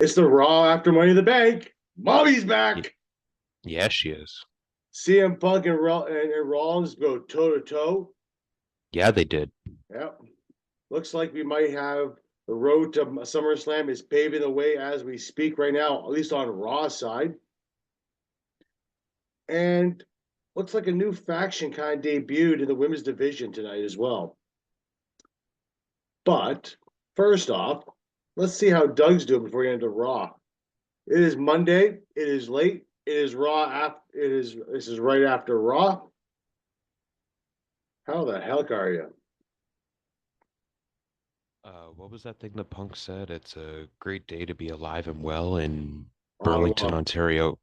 It's the Raw after Money in the Bank. Mami's Y- back. Yeah, she is. CM Punk and Rollins go toe to toe. Yeah, they did. Yep. Looks like we might have the road to SummerSlam is paving the way as we speak right now, at least on Raw's side. And looks like a new faction kind of debuted in the women's division tonight as well. But first off, let's see how Doug's doing before we get into Raw. It is Monday. It is late. It is Raw. It is. This is right after Raw. How the heck are you? What was that thing that Punk said? It's a great day to be alive and well in Burlington, Ottawa, Ontario.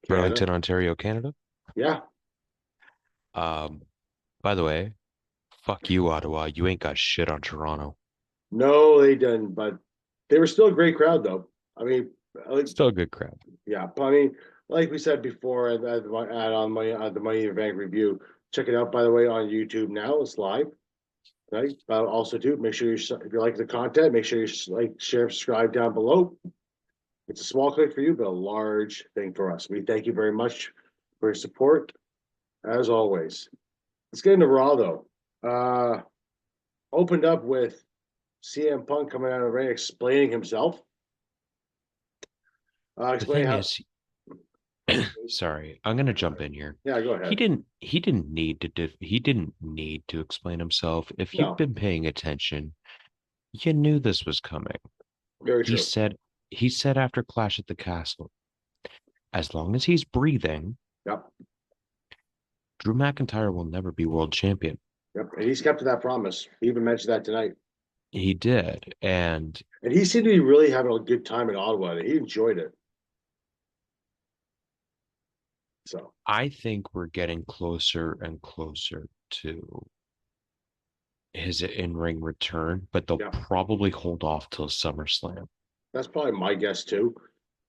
Canada. Burlington, Ontario, Canada. Yeah. Um, by the way, fuck you, Ottawa. You ain't got shit on Toronto. No, they didn't, but they were still a great crowd, though. I mean, like, Still a good crowd. yeah. But I mean, like we said before, on my the Money in the Bank review. Check it out, by the way, on YouTube now. It's live. Right. But also, too, make sure if you like the content, make sure you like, share, subscribe down below. It's a small click for you, but a large thing for us. We thank you very much for your support, as always. Let's get into Raw, though. Opened up with CM Punk coming out of the ring explaining himself. The Explaining thing how. is, sorry, I'm gonna jump in here. Yeah, go He ahead. didn't he didn't need to he didn't need to explain himself. If you've No, been paying attention, you knew this was coming. very He true. said he said after Clash at the Castle, as long as he's breathing, Yep, Drew McIntyre will never be world champion. yep. And he's kept to that promise. He even mentioned that tonight. He did. And And he seemed to be really having a good time in Ottawa. He enjoyed it. So, I think we're getting closer and closer to his in-ring return, but they'll yeah, probably hold off till SummerSlam. that's probably my guess, too.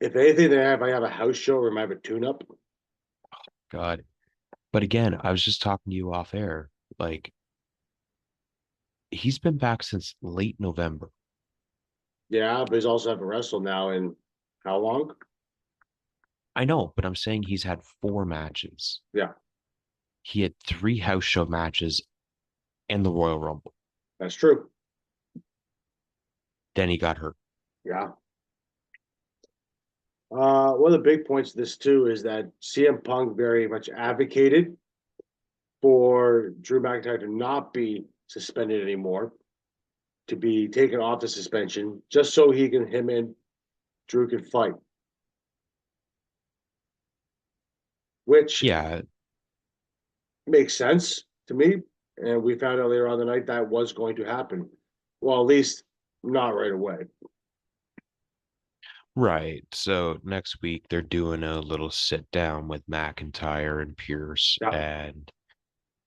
If anything, I have a house show or I might have a tune up. God. But again, I was just talking to you off air. Like, he's been back since late November. Yeah, but he's also having to wrestle now in how long? I know, but I'm saying he's had 4 matches. Yeah, He had 3 house show matches and the Royal Rumble. that's true. Then he got hurt. Yeah. One of the big points of this too is that CM Punk very much advocated for Drew McIntyre to not be suspended anymore, to be taken off the suspension, just so him and Drew can fight. Which Yeah, makes sense to me. And we found out later on the night that was going to happen. Well, at least not right away. right. So next week they're doing a little sit down with McIntyre and Pierce, Yeah, and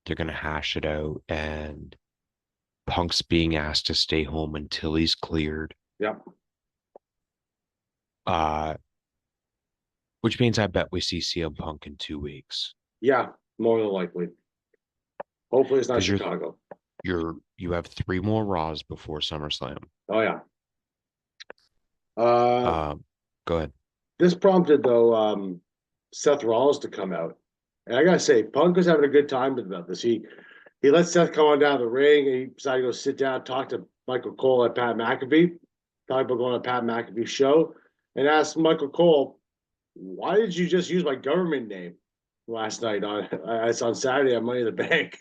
they're gonna hash it out. And Punk's being asked to stay home until he's cleared. yeah, Uh, which means I bet we see CM Punk in 2 weeks. yeah, more than likely. Hopefully, it's not Because Chicago. you have 3 more Raws before SummerSlam. Oh yeah. Uh, Um, go ahead. this prompted though Seth Rollins to come out, and I gotta say, Punk was having a good time about this. He let Seth come on down the ring, and he decided to go sit down, talk to Michael Cole at Pat McAfee, talk about going to Pat McAfee's show, and asked Michael Cole, "Why did you just use my government name last night on it's on Saturday on Money in the Bank?"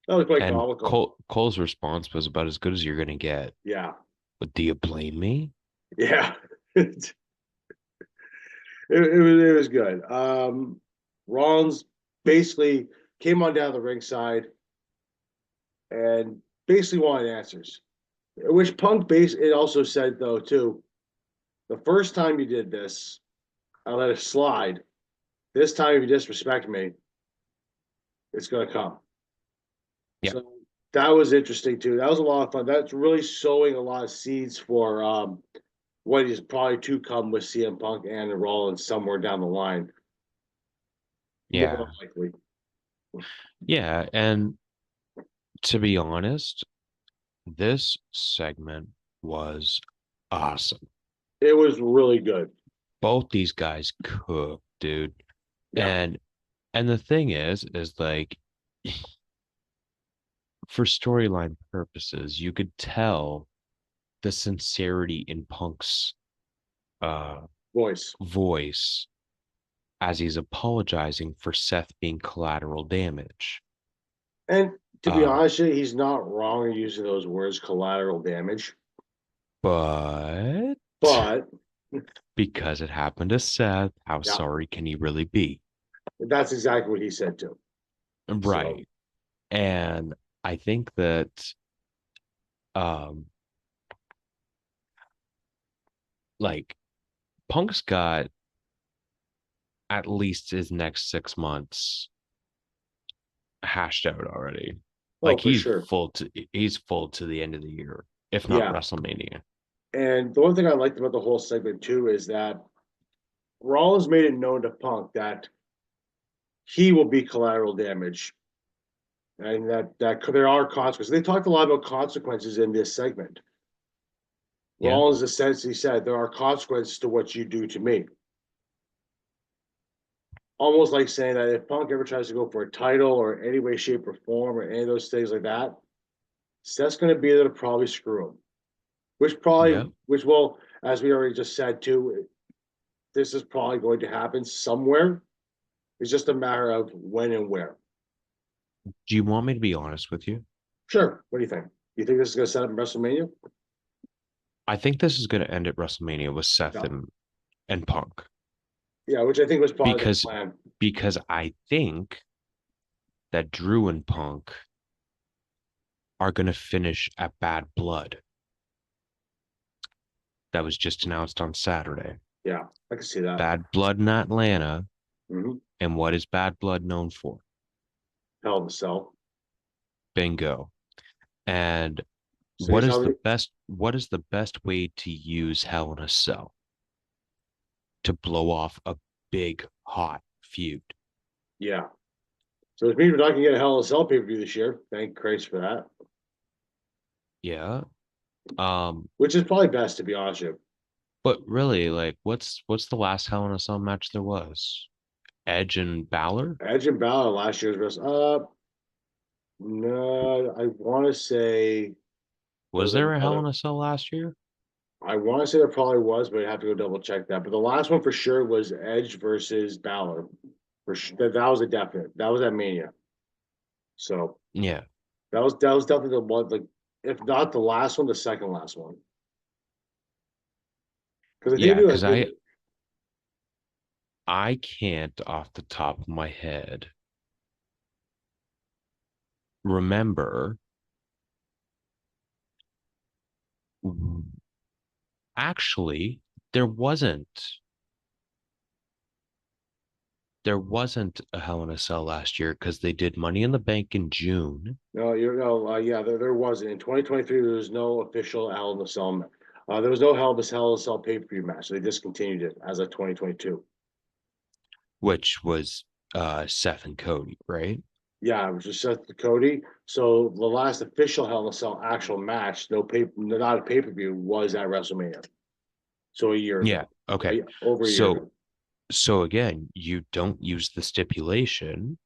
That was quite And comical. Cole's response was about as good as you're gonna get. Yeah, But do you blame me? yeah. It was good. Rollins basically came on down the ringside and basically wanted answers. Which Punk it also said though too, the first time you did this, I let it slide. This time if you disrespect me, it's gonna come. Yeah. So that was interesting too. That was a lot of fun. That's really sowing a lot of seeds for what is probably to come with CM Punk and Rollins somewhere down the line. More Yeah. likely. Yeah. And to be honest, this segment was awesome. It was really good. Both these guys cook, dude. Yeah, And the thing is like for storyline purposes, you could tell the sincerity in Punk's uh voice. voice as he's apologizing for Seth being collateral damage. And to be Um, honest, he's not wrong in using those words, collateral damage. but But because it happened to Seth, how yeah, sorry can he really be? that's exactly what he said too. So Right. And I think that um like Punk's got at least his next 6 months hashed out already. oh, Like for sure. he's full to the end of the year, if not Yeah. WrestleMania. And the one thing I liked about the whole segment too is that Rollins made it known to Punk that he will be collateral damage, and that there are consequences. They talked a lot about consequences in this segment. Yeah. Rollins essentially said there are consequences to what you do to me. Almost like saying that if Punk ever tries to go for a title or any way, shape, or form, or any of those things like that, Seth's going to be there to probably screw him. Yeah. Which will, as we already just said too, this is probably going to happen somewhere. It's just a matter of when and where. Do you want me to be honest with you? Sure. What do you think? You think this is going to set up in WrestleMania? I think this is going to end at WrestleMania with Seth No. and Punk Yeah, which I think was probably the because plan. I think that Drew and Punk are going to finish at Bad Blood. That was just announced on Saturday. Yeah, I can see that. Bad Blood in Atlanta. Mm-hmm. And what is Bad Blood known for? Hell of a sell. Bingo. And So you tell me, what is the best way to use Hell in a Cell to blow off a big hot feud? yeah. So it means we're not going to get a Hell of a Cell pay per view this year. Thank Christ for that. Yeah. Um, Which is probably best to be honest with you. but really, like, what's the last Hell in a Cell match there was? Edge and Balor? Edge and Balor last year's no, I want to say there Was was there a Hell in another. a Cell last year? I want to say there probably was, but I have to go double check that. But the last one for sure was Edge versus Balor. For sure, that was a definite. That was at Mania. So Yeah. that was definitely the one. Like, if not the last one, the second last one. Because I think Yeah, it'd be because like I can't off the top of my head remember actually there wasn't a Hell in a Cell last year because they did Money in the Bank in June, no, you know, yeah, there wasn't in 2023. There was no official Hell in a Cell. There was no Hell in a Cell pay per view match. So they discontinued it as of 2022. which was Seth and Cody, right? Yeah, it was just Seth Cody. So the last official Hell in a Cell actual match, not a pay per view, was at WrestleMania. So a year Yeah. ago, Okay. over a year So ago. again, you don't use the stipulation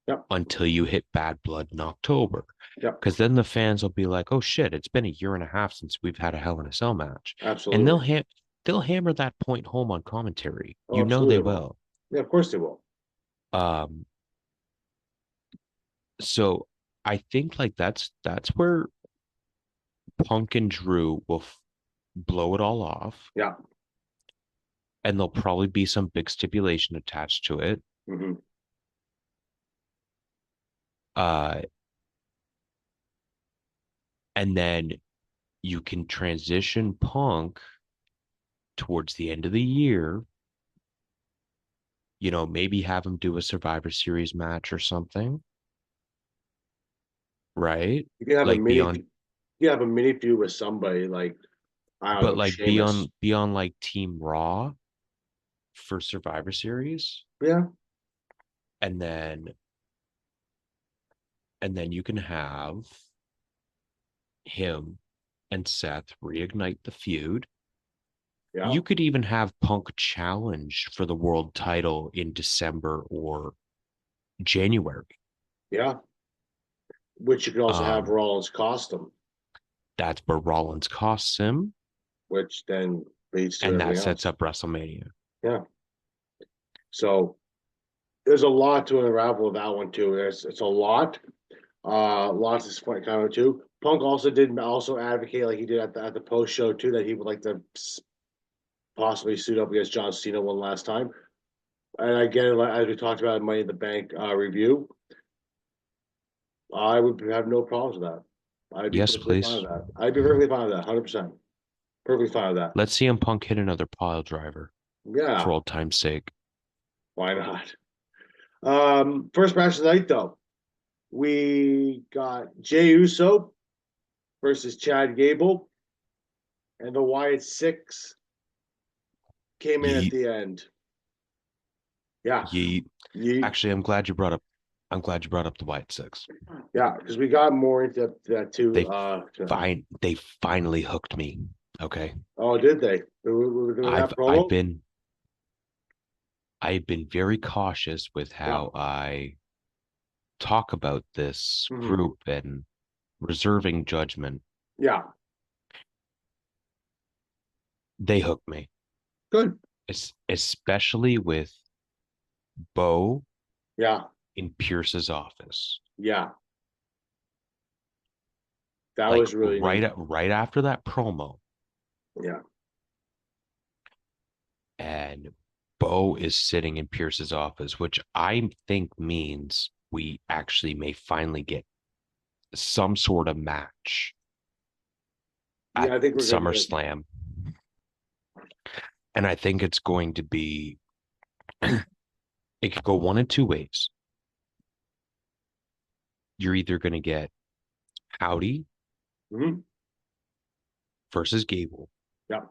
Yep, until you hit Bad Blood in October. yep, Because then the fans will be like, "Oh shit, it's been a year and a half since we've had a Hell in a Cell match," and absolutely. they'll hammer that point home on commentary. Oh, You know they absolutely they will. will. Yeah, of course they will. Um, so I think like that's where Punk and Drew will blow it all off, Yeah. and there'll probably be some big stipulation attached to it. Hmm. Uh, and then you can transition Punk towards the end of the year. You know, maybe have him do a Survivor Series match or something, right? You can have a Like mini. You can have a mini feud with somebody like I don't but know, like Sheamus. be on like Team Raw for Survivor Series, Yeah, and then you can have him and Seth reignite the feud, Yeah, You could even have Punk challenge for the world title in December or January. yeah. Which you could also have Um, Rollins cost him, that's where Rollins costs him, which then leads to and that everything sets else. up WrestleMania. Yeah. So there's a lot to unravel with that one too. It's a lot. Lots of point kind of too. Punk also did also advocate like he did at the post show too that he would like to possibly suit up against John Cena one last time. And I get it, as we talked about in Money in the Bank review. I would have no problems with that. I'd be Yes, perfectly fine please. with that. I'd be perfectly fine with that, 100%. Perfectly fine with that. Let's see him Punk hit another pile driver for Yeah, old time's sake. why not? First match of the night though, we got Jey Uso versus Chad Gable, and the Wyatt Six came in at Yeet, the end. Yeah, yeet. you, Actually, I'm glad you brought up the White Six. yeah, because we got more into that too. They they finally hooked me. Okay. Oh, did they? With I've that I've promo? been I've been very cautious with Yeah. how I talk about this Mhm. group and reserving judgment. Yeah. They hooked me. Good. Especially with Bo Yeah. in Pierce's office. Yeah. That Like was really neat. right after that promo, Yeah. and Bo is sitting in Pierce's office, which I think means we actually may finally get some sort of match at Yeah, I think we're gonna get SummerSlam. And I think it's going to be, it could go one of two ways. You're either going to get Howdy mhm. versus Gable, Yeah.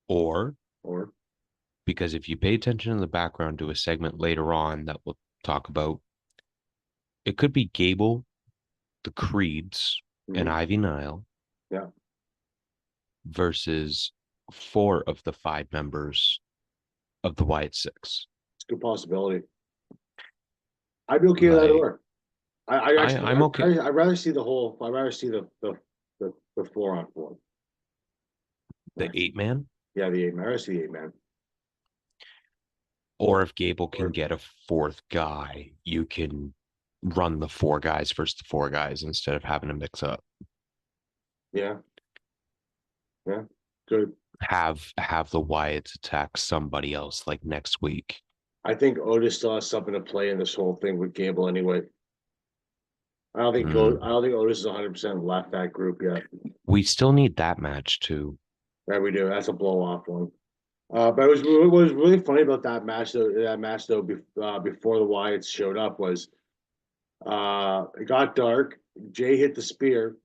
or Or because if you pay attention in the background to a segment later on that we'll talk about, it could be Gable, the Creeds, and mhm. Ivy Nile Yeah. versus four of the five members of the Wyatt Six. It's a good possibility. I'd be okay with that Like or I actually I'm okay. I'd rather see the whole I'd rather see the 4-on-4. The Actually. 8-man, Yeah, the 8-man. I'd rather see the 8-man. or if Gable can Or get a fourth guy, you can run the four guys versus the four guys instead of having to mix up. yeah, yeah. Good. Have the Wyatts attack somebody else like next week. I think Otis still has something to play in this whole thing with Gable anyway. Mm. I don't think Otis is 100% left that group yet. We still need that match too. Right, we do. That's a blow off one. But what was really funny about that match though. That match though, before the Wyatts showed up was it got dark. Jay hit the spear,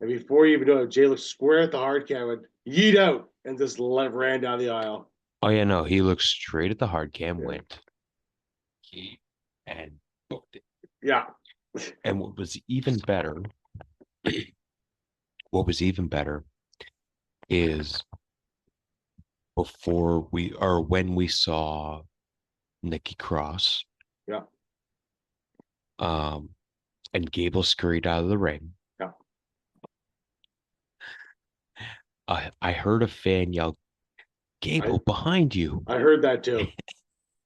and before you even know it, Jay looked square at the hard cam and yeet out and just ran down the aisle. Oh yeah, no, he looked straight at the hard cam, Yeah, went he and booked it. yeah, And what was even better is before we or when we saw Nikki Cross, yeah, um, and Gable scurried out of the ring. yeah. I heard a fan yell, I "Gable behind you!" I heard that too,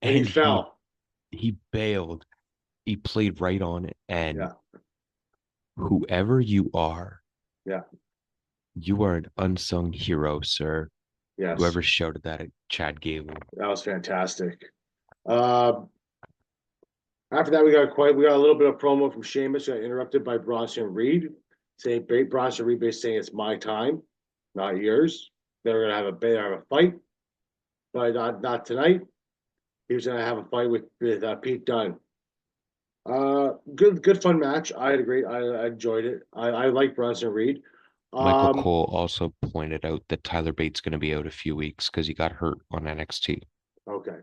and he And fell. he bailed. He played right on it. And Yeah, whoever you are yeah, an unsung hero, sir. yes, Whoever shouted that at Chad Gable. that was fantastic. Uh, After that, we got a little bit of promo from Sheamus. Got interrupted by Bronson Reed, saying Bronson Reed basically saying it's my time, not yours. They're gonna have a fight, but not tonight. He was gonna have a fight with Pete Dunne. Good fun match. I enjoyed it. I like Bronson Reed. Michael Um, Cole also pointed out that Tyler Bates going to be out a few weeks because he got hurt on NXT. okay,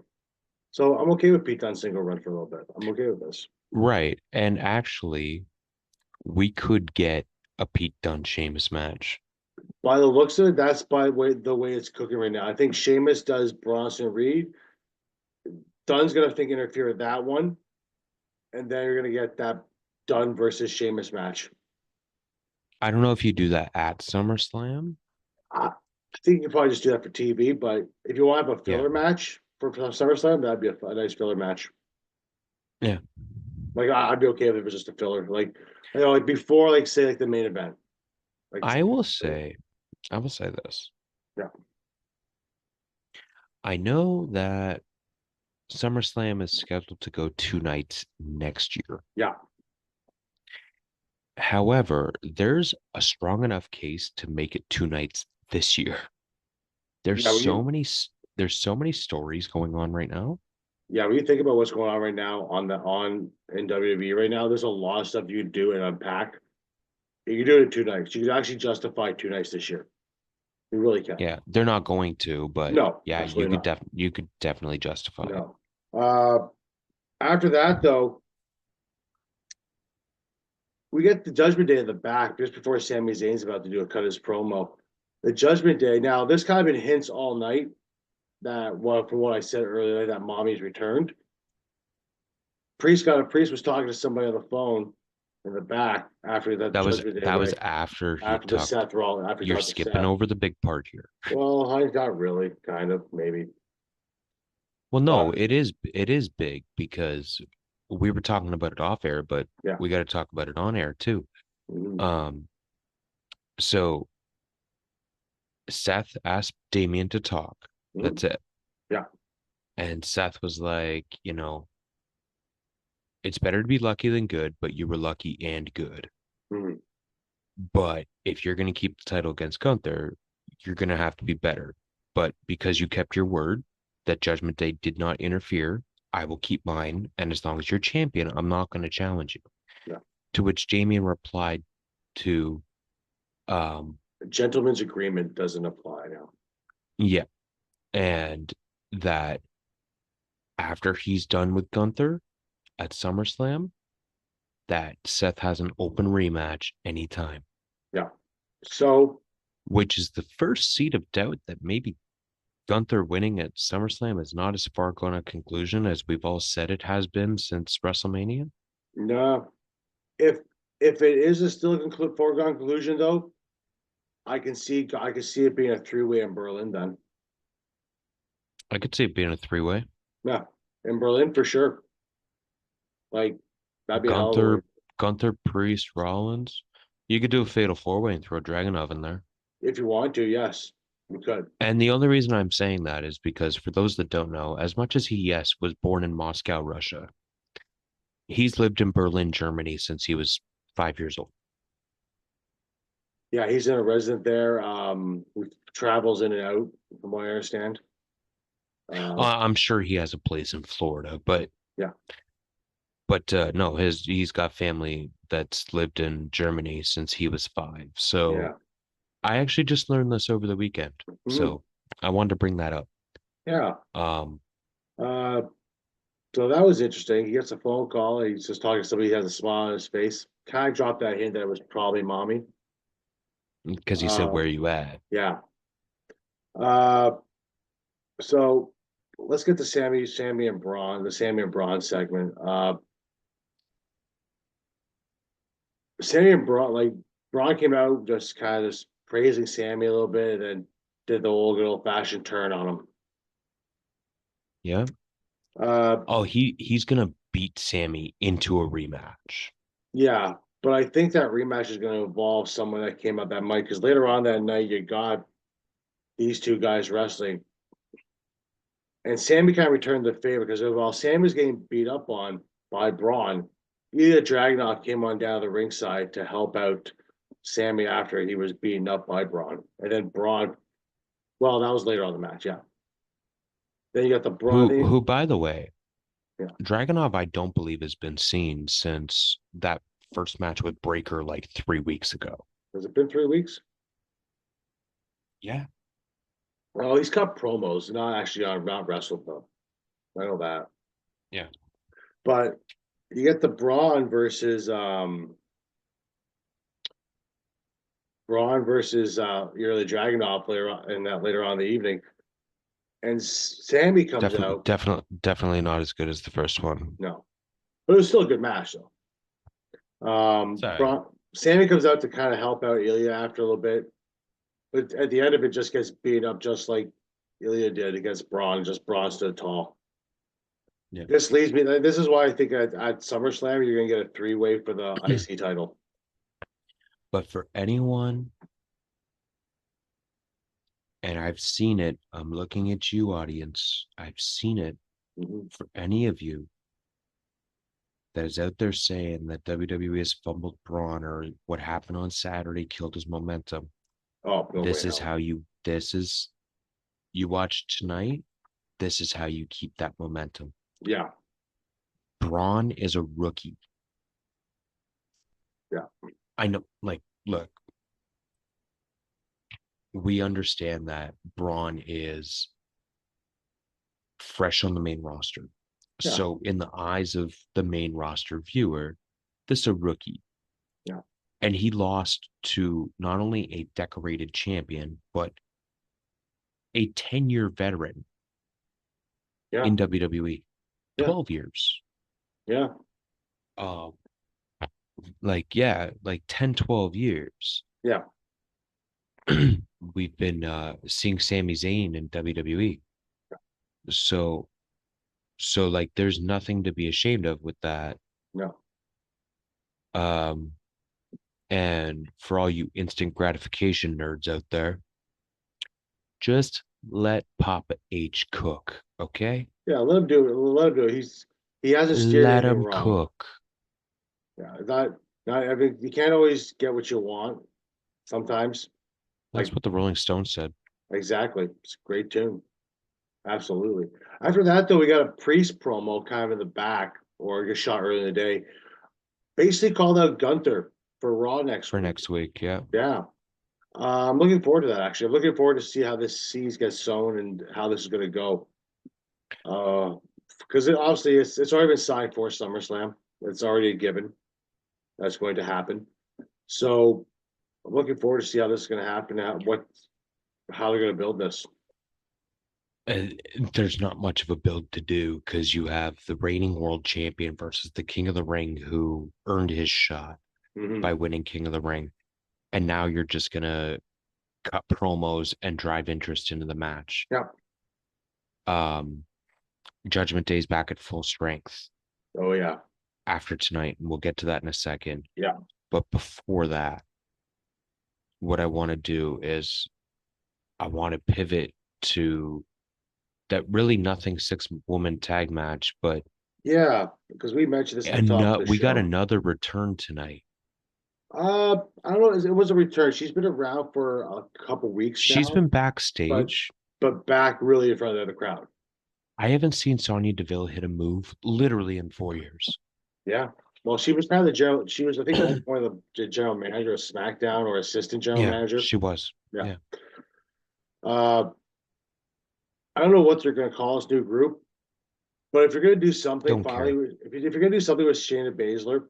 so I'm okay with Pete Dunne single run for a little bit. I'm okay with this. Right. And actually, we could get a Pete Dunne Sheamus match. By the looks of it, that's the way it's cooking right now. I think Sheamus does Bronson Reed. Dunn's gonna think interfere with that one, and then you're gonna get that Dunn versus Sheamus match. I don't know if you do that at SummerSlam. I think you can probably just do that for TV, but if you want to have a Yeah. filler match for SummerSlam, that'd be a nice filler match. Yeah. Like I'd be okay if it was just a filler, like like before, like say like the main event. Like I will say this. Yeah. I know that SummerSlam is scheduled to go 2 nights next year. Yeah. However, there's a strong enough case to make it 2 nights this year. There's Yeah, there's so many stories going on right now. Yeah, when you think about what's going on right now in WWE right now, there's a lot of stuff you could do and unpack. You can do it in 2 nights. You could actually justify 2 nights this year. You really can. Yeah, they're not going to, but No, yeah, absolutely not. you could definitely justify it. No. After that though, we get the Judgment Day in the back just before Sami Zayn's about to cut his promo. The Judgment Day. Now, this kind of been hints all night that from what I said earlier, that Mommy's returned. Priest was talking to somebody on the phone in the back after the Judgment Day. That was after he after the talked. Seth Rollins. After You're skipping over the big part here. Well, not really, kind of, maybe. Well, no, it is big because we were talking about it off air, but Yeah. we got to talk about it on air too. Mhm. So Seth asked Damien to talk. That's it. Yeah. And Seth was like, it's better to be lucky than good, but you were lucky and good. Mhm. But if you're going to keep the title against Gunther, you're going to have to be better. But because you kept your word that Judgment Day did not interfere, I will keep mine. And as long as you're champion, I'm not going to challenge you. Yeah. To which Damien replied to, The gentleman's agreement doesn't apply now. yeah. And that after he's done with Gunther at SummerSlam, that Seth has an open rematch anytime. Yeah. So, which is the first seed of doubt that maybe Gunther winning at SummerSlam is not as far gone a conclusion as we've all said it has been since WrestleMania. no, if it is still a foregone conclusion, though, I can see it being a 3-way in Berlin. Then, I could see it being a 3-way. yeah, in Berlin for sure. Like that'd be a hell of a Gunther, Priest, Rollins. You could do a fatal 4-way and throw Dragunov in there. If you want to, yes, you could. And the only reason I'm saying that is because for those that don't know, as much as he, was born in Moscow, Russia, he's lived in Berlin, Germany since he was 5 years old. Yeah, he's in a resident there. Travels in and out, from what I understand. I'm sure he has a place in Florida, but yeah. But no, he's got family that's lived in Germany since he was 5. So yeah. I actually just learned this over the weekend. So I wanted to bring that up. Yeah. So that was interesting. He gets a phone call. He's just talking to somebody. He has a smile on his face. Kind of dropped that hint that it was probably Mommy. Because he said, "Where are you at?" Yeah. So let's get to Sammy and Braun, the Sammy and Braun segment. Sammy and Braun, Braun came out just kind of just praising Sammy a little bit and then did the old fashioned turn on him. Yeah. He's gonna beat Sammy into a rematch. Yeah, but I think that rematch is going to involve someone that came up that might, because later on that night you got these two guys wrestling, and Sammy kind of returned the favor because while Sammy was getting beat up on by Braun, Ilya Dragunov came on down the ringside to help out Sammy after he was beaten up by Braun, and then Braun. Well, that was later on in the match, yeah. Then you got the Braun. Who, by the way, yeah. Dragunov, I don't believe has been seen since that first match with Breaker 3 weeks ago. Has it been 3 weeks? Yeah. Well, he's cut promos, not actually not wrestled though. I know that. Yeah. But you get the Braun versus Braun versus Yearly Dragunov later on in the evening. And Sammy comes out. Definitely not as good as the first one. No. But it was still a good match though. Sorry. Sammy comes out to kind of help out Ilya after a little bit. But at the end of it, just gets beat up just like Ilya did against Braun. Just Braun stood tall. Yeah. This leads me. This is why I think at SummerSlam you're gonna get a 3-way for the IC title. But for anyone, and I've seen it, I'm looking at you, audience. I've seen it. For any of you that is out there saying that WWE has fumbled Braun or what happened on Saturday killed his momentum. Oh, no this way, is no. how you watch tonight. This is how you keep that momentum. Yeah. Braun is a rookie. Yeah. I know, like, look, we understand that Braun is fresh on the main roster. Yeah. So in the eyes of the main roster viewer, this is a rookie. Yeah. And he lost to not only a decorated champion, but a 10-year veteran in WWE. 12 years. Yeah. Like 10, 12 years. Yeah. We've been seeing Sami Zayn in WWE. So like there's nothing to be ashamed of with that. No. And for all you instant gratification nerds out there, just let Papa H cook, okay? Yeah, let him do it. Let him do it. He hasn't steered Let anything him wrong. cook. Yeah, not. I mean, you can't always get what you want. Sometimes, That's like what the Rolling Stones said. exactly. It's a great tune. Absolutely. After that, though, we got a Priest promo kind of in the back, or just shot early in the day. Basically called out Gunther for Raw next For week. next week, yeah. Yeah. I'm looking forward to that, actually. I'm looking forward to see how this seeds gets sown and how this is going to go. Because obviously it's already been signed for SummerSlam. It's already a given. That's going to happen. So I'm looking forward to see how this is going to happen. How they're going to build this. There's not much of a build to do because you have the reigning world champion versus the King of the Ring who earned his shot by winning King of the Ring. And now you're just going to cut promos and drive interest into the match. Yeah. Judgment Day's back at full strength. Oh, yeah. After tonight, and we'll get to that in a second. Yeah. But before that, what I want to do is I want to pivot to that really nothing 6-woman tag match, but yeah, because we mentioned this at the top of the we show. got another return tonight. I don't know. It was a return. She's been around for a couple weeks. She's been backstage, but back really in front of the crowd. I haven't seen Sonya Deville hit a move literally in 4 years. Yeah. Well, she was kind of the general. She was, I think, at one point the general manager of SmackDown or assistant general manager. She was. Yeah. I don't know what they're going to call this new group, but if you're going to do something, if you're going to do something with Shayna Baszler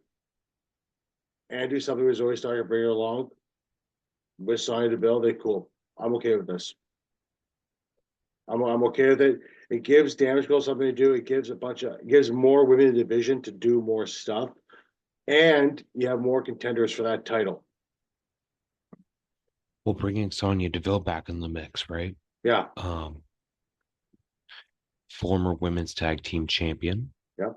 and do something with Zoe Stark and bring her along with Sonya Deville, they cool. I'm okay with this. I'm okay with it. It gives Damage Control something to do. It gives more women in the division to do more stuff, and you have more contenders for that title. Well, bringing Sonya Deville back in the mix, right? Yeah. Former women's tag team champion. Yeah.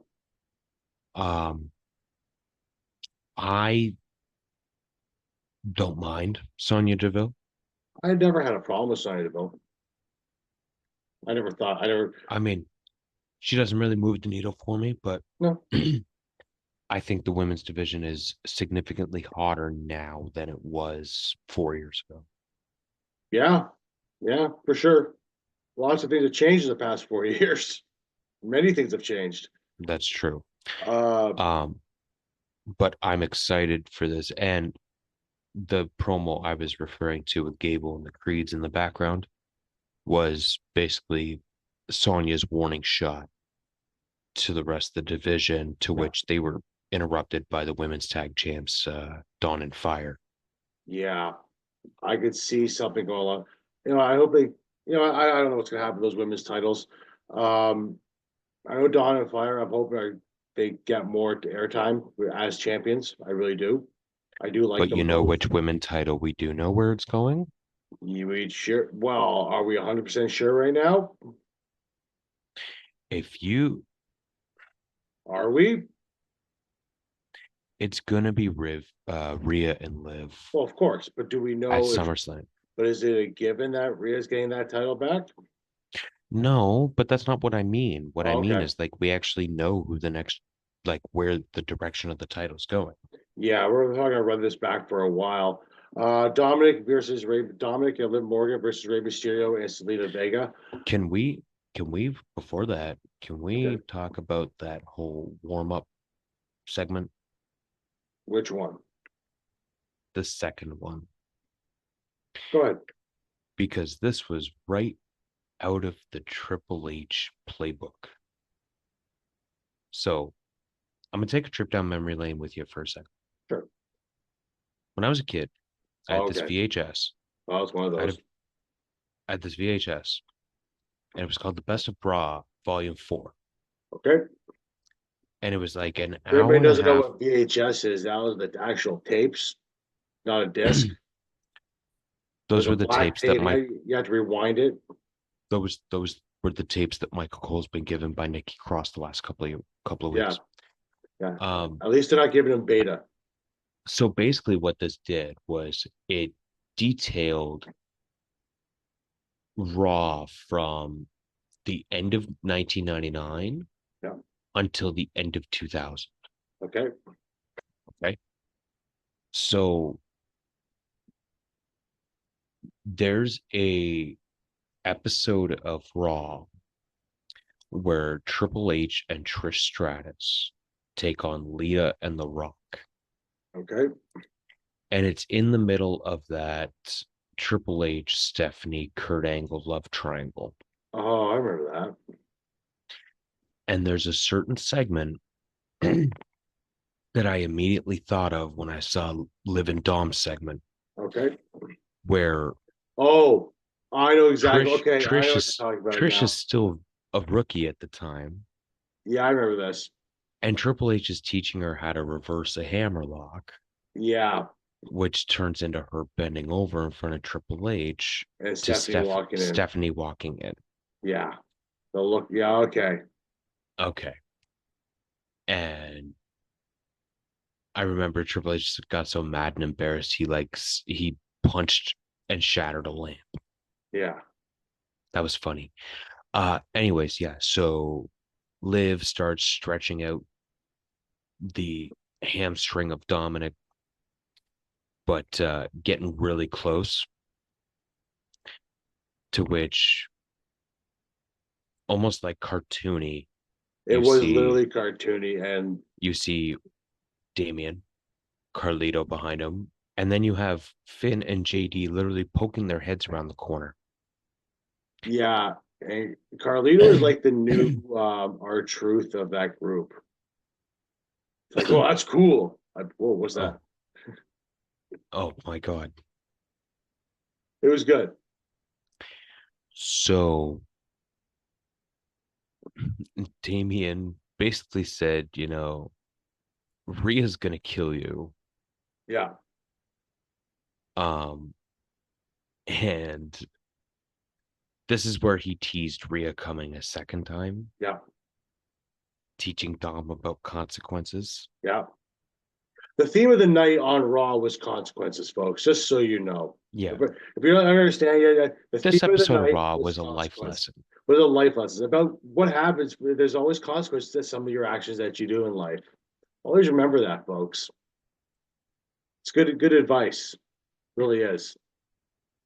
I don't mind Sonya Deville. I never had a problem with Sonya Deville. I mean, she doesn't really move the needle for me, but no. I think the women's division is significantly hotter now than it was 4 years ago. Yeah, for sure. Lots of things have changed in the past 4 years. Many things have changed. That's true. But I'm excited for this. And the promo I was referring to with Gable and the Creeds in the background was basically Sonya's warning shot to the rest of the division, to which they were interrupted by the women's tag champs, Dawn and Fire. Yeah. I could see something going on. I hope they. I don't know what's gonna happen with those women's titles. Um, I know Dawn and Fire. I'm hoping they get more airtime as champions. I really do. I do like But them you know both. which women title we do know where it's going? You eat sure. Well, are we 100% sure right now? If you, Are we? it's gonna be Rhea and Liv Well, of course. But do we at know if? SummerSlam. But is it a given that Rhea's getting that title back? No, but that's not what I mean. What I Oh, mean okay. is like we actually know who the next, like where the direction of the title's going. Yeah, we're probably gonna run this back for a while. Dominic and Liv Morgan versus Rey Mysterio and Selena Vega. Can we, before that, can we Okay, talk about that whole warm up segment? which one? The second one, Go ahead. because this was right out of the Triple H playbook. So I'm gonna take a trip down memory lane with you for a second. Sure. When I was a kid, I had this Okay. VHS. Well, it's one of I had, those. I had this VHS, and it was called The Best of Raw, Volume 4. Okay. And it was like an If anybody hour and a doesn't know half. what VHS is, that was the actual tapes, not a disc. With Those a were the black tapes that tape, Mike, you have to rewind it. those were the tapes that Michael Cole's been given by Nikki Cross the last couple of Yeah, weeks. yeah. Um, At least they're not giving him beta. so basically what this did was it detailed Raw from the end of 1999 Yeah. until the end of 2000. Okay. Okay. So there's a episode of Raw where Triple H and Trish Stratus take on Lita and The Rock. Okay. And it's in the middle of that Triple H, Stephanie, Kurt Angle love triangle. Oh, I remember that. And there's a certain segment that I immediately thought of when I saw Liv and Dom's segment Okay. where Oh, I know exactly. Okay, I know what you're talking about Trish is now. still a rookie at the time, Yeah, I remember this. and Triple H is teaching her how to reverse a hammerlock, Yeah, which turns into her bending over in front of Triple H and to Stephanie walking in. Stephanie walking in. Yeah, the look. Yeah, okay. Okay. And I remember Triple H got so mad and embarrassed he punched and shattered a lamp. Yeah, That was funny. Anyways, yeah. So Liv starts stretching out the hamstring of Dominic, but getting really close, to which almost like cartoony, it you was see literally cartoony, and you see Damien, Carlito behind him, and then you have Finn and JD literally poking their heads around the corner. yeah, and Carlito is like the new R-Truth of that group. It's like, oh, that's cool. Whoa, what's that? Oh, oh my God. It was good. So Damien basically said, Rhea's gonna kill you. Yeah, Um, and this is where he teased Rhea coming a second time, yeah, teaching Dom about consequences. yeah. The theme of the night on Raw was consequences, folks. Just so you know, Yeah, if you don't understand yet, the theme this of the episode of night Raw was was a life consequences. lesson. Was a life lesson about what happens. There's always consequences to some of your actions that you do in life. Always remember that, folks. It's good advice. Really is.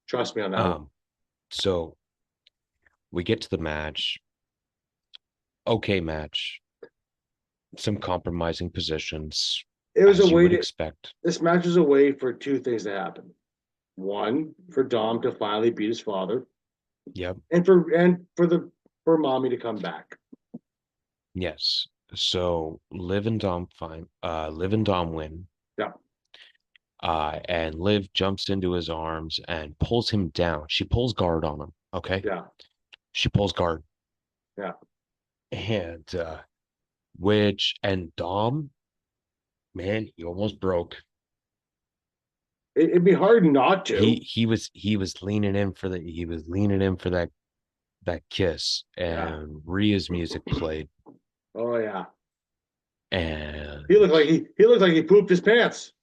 Trust me on that one. So we get to the match. Okay, match. Some compromising positions, It was a as you way would to. expect. This match was a way for two things to happen. One, for Dom to finally beat his father, Yep. and for Mommy to come back. Yes. So Liv and Dom win. Yeah. And Liv jumps into his arms and pulls him down. She pulls guard on him. Okay. Yeah. She pulls guard. Yeah. And and Dom, man, he almost broke. It'd be hard not to. He was leaning in for that kiss, Yeah. and Rhea's music played, Oh yeah. and He looked like he pooped his pants.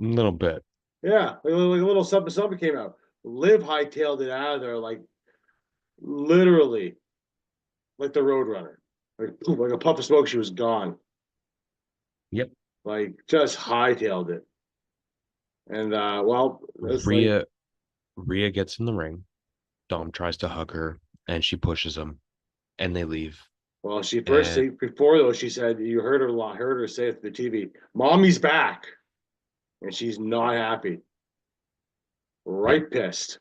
a little bit. Yeah, like a little something something came out. Liv hightailed it out of there like literally like the Roadrunner. Like poof, like a puff of smoke, she was gone. Yep. Like just hightailed it. And well, it's like Rhea gets in the ring. Dom tries to hug her, and she pushes him, and they leave. well, she first And said before though, she said you heard her a lot, heard her say it to the TV, Mommy's back. And she's not happy. yep. Right pissed.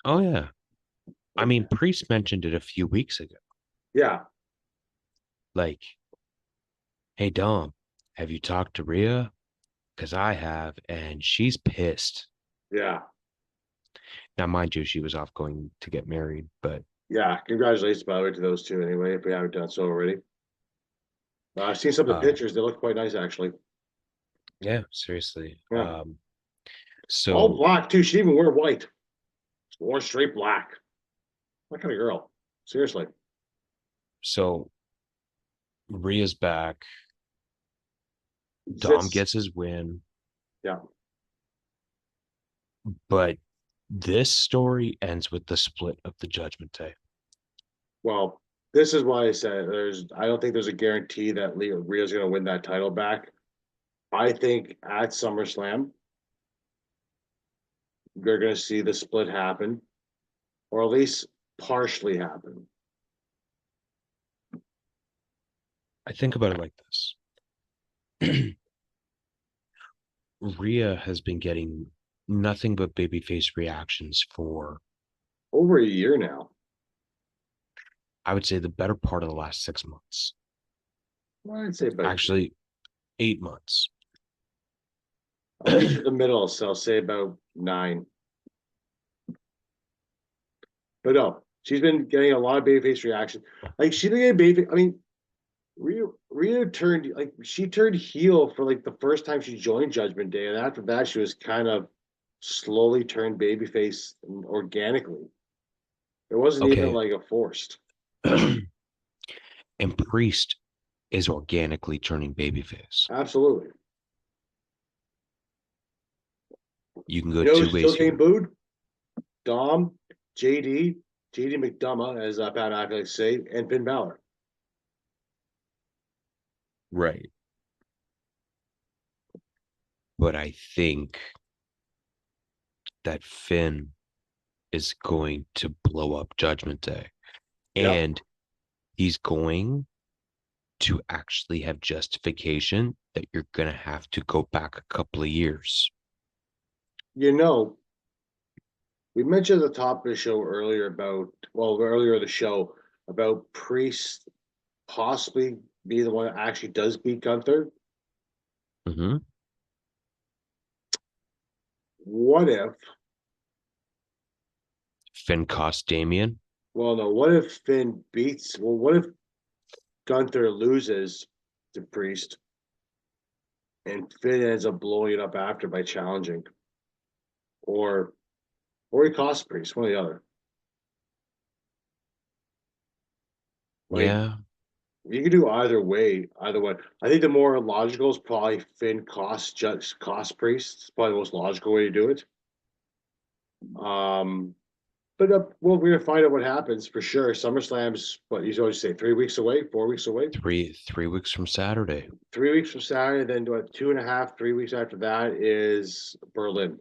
Oh yeah. I mean, Priest mentioned it a few weeks ago. Yeah. Like, hey Dom, have you talked to Rhea? Because I have, and she's pissed. Yeah. Now, mind you, she was off going to get married, but Yeah. Congratulations, by the way, to those two anyway, if we haven't done so already. I've seen some of the uh, pictures. They look quite nice, actually. yeah, seriously. Yeah. All So black, too. She didn't even wear white. She wore straight black. What kind of girl? Seriously. so Rhea's back. Dom This, gets his win, yeah. but this story ends with the split of the Judgment Day. Well, this is why I said I don't think there's a guarantee that Rhea's going to win that title back. I think at SummerSlam, you're going to see the split happen, or at least partially happen. I think about it like this. Rhea has been getting nothing but babyface reactions for, Over a year now. I would say, the better part of the last 6 months. Well, I'd say about Actually, 8 months. the middle, so I'll say about 9. But no, she's been getting a lot of babyface reaction. Like she's been getting baby. I mean, Rhea turned like she turned heel for like the first time she joined Judgment Day, and after that, she was kind of slowly turned babyface organically. It wasn't even Okay. like a forced. And Priest is organically turning babyface. Absolutely. You can go You know two who's still ways getting here. booed? Dom, JD McDonough, as Pat McAfee likes to say, and Finn Balor. Right. But I think that Finn is going to blow up Judgment Day. Yeah. And he's going to actually have justification that you're going to have to go back a couple of years. You know, we mentioned at the top of the show earlier earlier the show about Priest possibly be the one that actually does beat Gunther. Mm-hmm. What if, Finn cost Damien. well, no, what if what if Gunther loses to Priest and Finn ends up blowing it up after by challenging? Or he costs Priest, one or the other. Like, Yeah. you could do either way, either one. I think the more logical is probably Finn cost Priest. It's probably the most logical way to do it. But well, we're gonna find out what happens for sure. SummerSlam's what you always say, 3 weeks away, 4 weeks away. Three weeks from Saturday. 3 weeks from Saturday, then what? 2.5, 3 weeks after that is Berlin.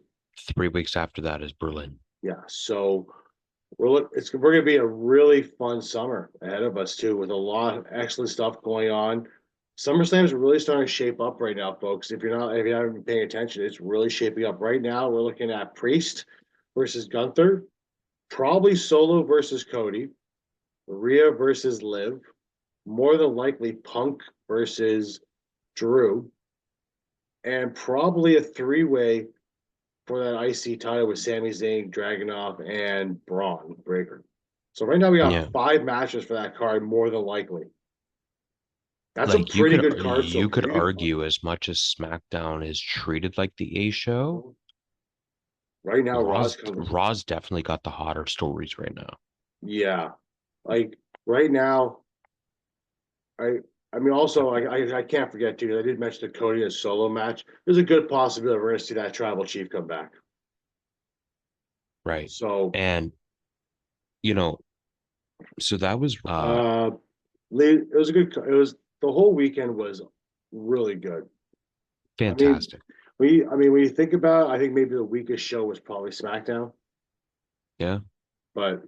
3 weeks after that is Berlin. Yeah, so we're gonna be a really fun summer ahead of us too, with a lot of excellent stuff going on. SummerSlam is really starting to shape up right now, folks. If you haven't been paying attention, it's really shaping up right now. We're looking at Priest versus Gunther, probably Solo versus Cody, Rhea versus Liv, more than likely Punk versus Drew, and probably a three-way for that IC title with Sami Zayn, Dragunov, and Braun Breaker. So right now we Yeah. got 5 matches for that card, more than likely. That's a Like pretty good card so you far. could argue as much as SmackDown is treated like the A show, Right now, Raw's coming. Raw's definitely got the hotter stories right now. Yeah, like right now, I I mean also I can't forget too. I did mention the Cody as solo match. There's a good possibility we're going to see that Tribal Chief come back. Right. So And you know, so that was it was a good. It was the whole weekend was really good. I mean, fantastic. when you think about it, I think maybe the weakest show was probably SmackDown, Yeah. but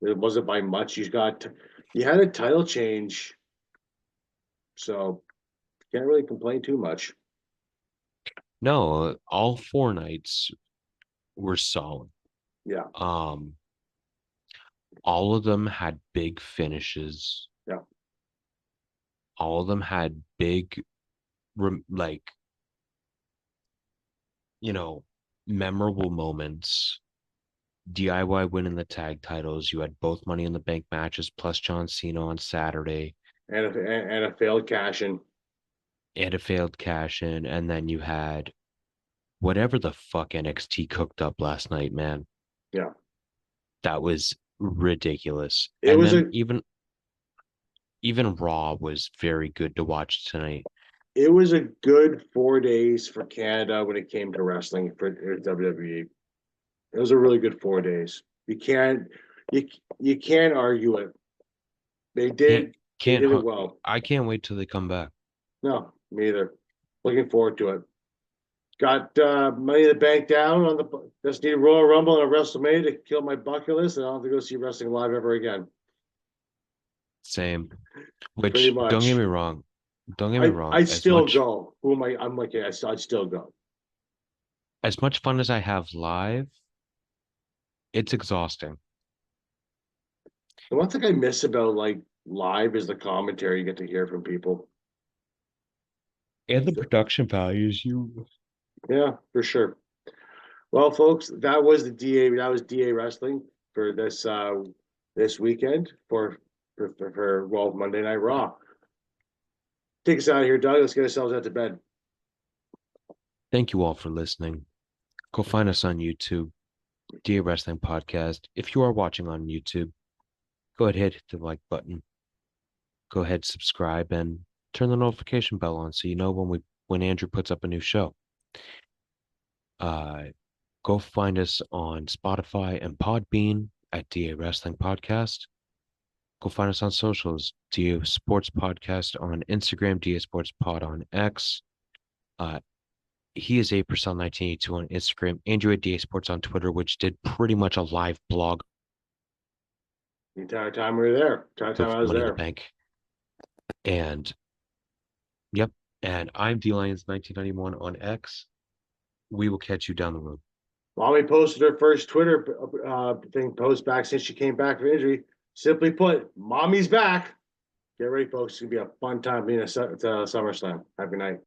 it wasn't by much. You had a title change, so can't really complain too much. No, all 4 nights were solid. Yeah, Um, all of them had big finishes. yeah. All of them had big, like, memorable moments. DIY winning the tag titles. You had both Money in the Bank matches plus John Cena on Saturday And a failed cash in. and a failed cash in. And then you had whatever the fuck NXT cooked up last night, man. Yeah, That was ridiculous. it And was then a even Raw was very good to watch tonight. it was a good 4 days for Canada when it came to wrestling for WWE. It was a really good 4 days. You you can't argue it. They Can't did they can't did it hu- well. I can't wait till they come back. No, me either. Looking forward to it. Got Money in the Bank down on the just need Royal Rumble and a WrestleMania to kill my bucket list, and I don't have to go see wrestling live ever again. Same. Pretty Which don't get much. me wrong. Don't get me wrong. I'd still go. Who am I? I'm like, yeah, I'd still go. As much fun as I have live, it's exhausting. The one thing I miss about like live is the commentary you get to hear from people. And the production values you Yeah, for sure. Well, folks, that was the DA. That was DA Wrestling for this weekend for well Monday Night Raw. Take us out of here, Doug. Let's get ourselves out to bed. Thank you all for listening. Go find us on YouTube, DA Wrestling Podcast. If you are watching on YouTube, go ahead, hit the like button. Go ahead, subscribe, and turn the notification bell on so you know when Andrew puts up a new show. Go find us on Spotify and Podbean at DA Wrestling Podcast. Go find us on socials, DA Sports Podcast on Instagram, DA Sports Pod on X. He is A Purcell 1982 on Instagram, Andrew at DA Sports on Twitter, which did pretty much a live blog The entire time we were there. The entire time I of was Money in the there. Bank. And yep, and I'm D-Lions 1991 on X. We will catch you down the road. Mami posted her first Twitter thing post back since she came back from injury. Simply put, Mommy's back. Get ready, folks. It's gonna be a fun time being a SummerSlam. Happy night.